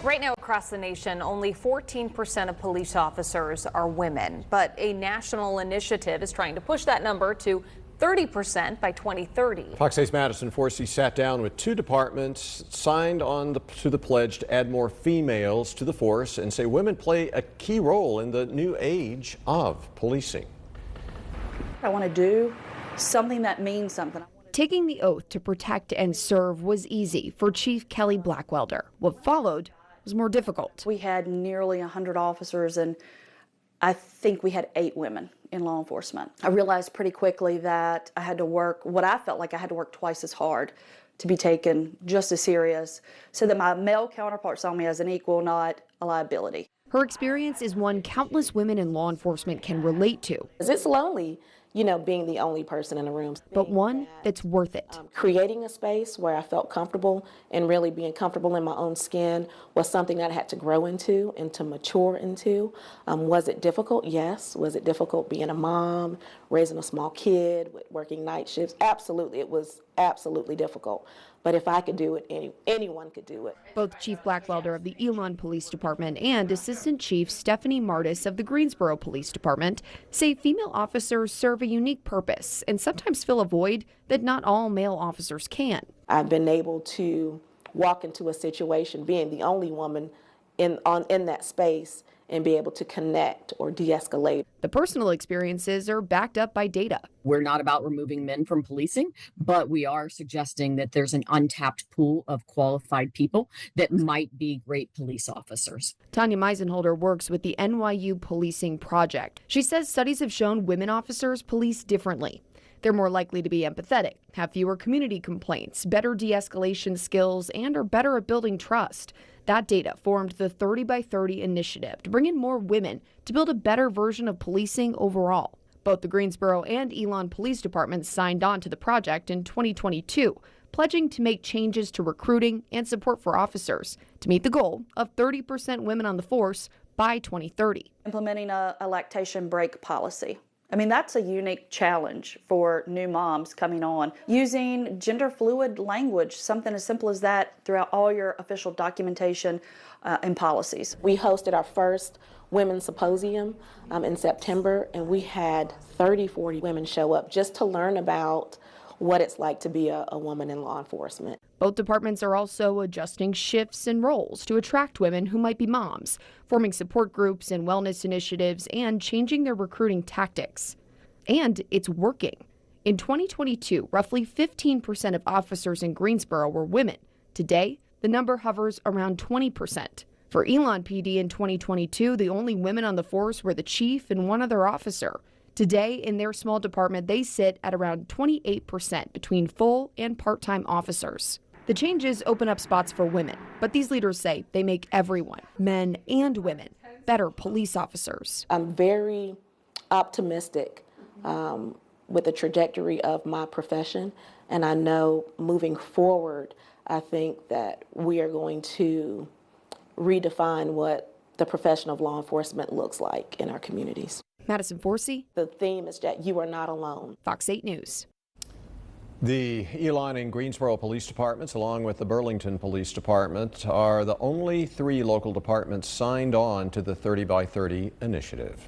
Right now across the nation, only 14% of police officers are women, but a national initiative is trying to push that number to 30% by 2030. Fox 8's Madison Forsey sat down with two departments, signed on to the pledge to add more females to the force and say women play a key role in the new age of policing. I want to do something that means something. Taking the oath to protect and serve was easy for Chief Kelly Blackwelder. What followed was more difficult. We had nearly 100 officers, and I think we had 8 women in law enforcement. I realized pretty quickly that I had to work, what I felt like I had to work twice as hard to be taken just as serious, so that my male counterparts saw me as an equal, not a liability. Her experience is one countless women in law enforcement can relate to. It's lonely, being the only person in a room. But one that's worth it. Creating a space where I felt comfortable and really being comfortable in my own skin was something that I had to grow into and to mature into. Was it difficult? Yes. Was it difficult being a mom, raising a small kid, working night shifts? Absolutely. It was absolutely difficult. But if I could do it, anyone could do it. Both Chief Blackwelder of the Elon Police Department and Assistant Chief Stephanie Martis of the Greensboro Police Department say female officers serve a unique purpose and sometimes fill a void that not all male officers can. I've been able to walk into a situation being the only woman in that space and be able to connect or de-escalate. The personal experiences are backed up by data. We're not about removing men from policing, but we are suggesting that there's an untapped pool of qualified people that might be great police officers. Tanya Meisenholder works with the NYU Policing Project. She says studies have shown women officers police differently. They're more likely to be empathetic, have fewer community complaints, better de-escalation skills, and are better at building trust. That data formed the 30 by 30 initiative to bring in more women to build a better version of policing overall. Both the Greensboro and Elon Police Departments signed on to the project in 2022, pledging to make changes to recruiting and support for officers to meet the goal of 30% women on the force by 2030. Implementing a lactation break policy. That's a unique challenge for new moms coming on. Using gender fluid language, something as simple as that, throughout all your official documentation and policies. We hosted our first women's symposium in September, and we had 40 women show up just to learn about what it's like to be a woman in law enforcement. Both departments are also adjusting shifts and roles to attract women who might be moms, forming support groups and wellness initiatives, and changing their recruiting tactics. And it's working. In 2022, roughly 15% of officers in Greensboro were women. Today, the number hovers around 20%. For Elon PD in 2022, the only women on the force were the chief and one other officer. Today, in their small department, they sit at around 28% between full and part-time officers. The changes open up spots for women, but these leaders say they make everyone, men and women, better police officers. I'm very optimistic with the trajectory of my profession, and I know moving forward, I think that we are going to redefine what the profession of law enforcement looks like in our communities. Madison Forsey. The theme is that you are not alone. Fox 8 News. The Elon and Greensboro Police Departments, along with the Burlington Police Department, are the only 3 local departments signed on to the 30 by 30 initiative.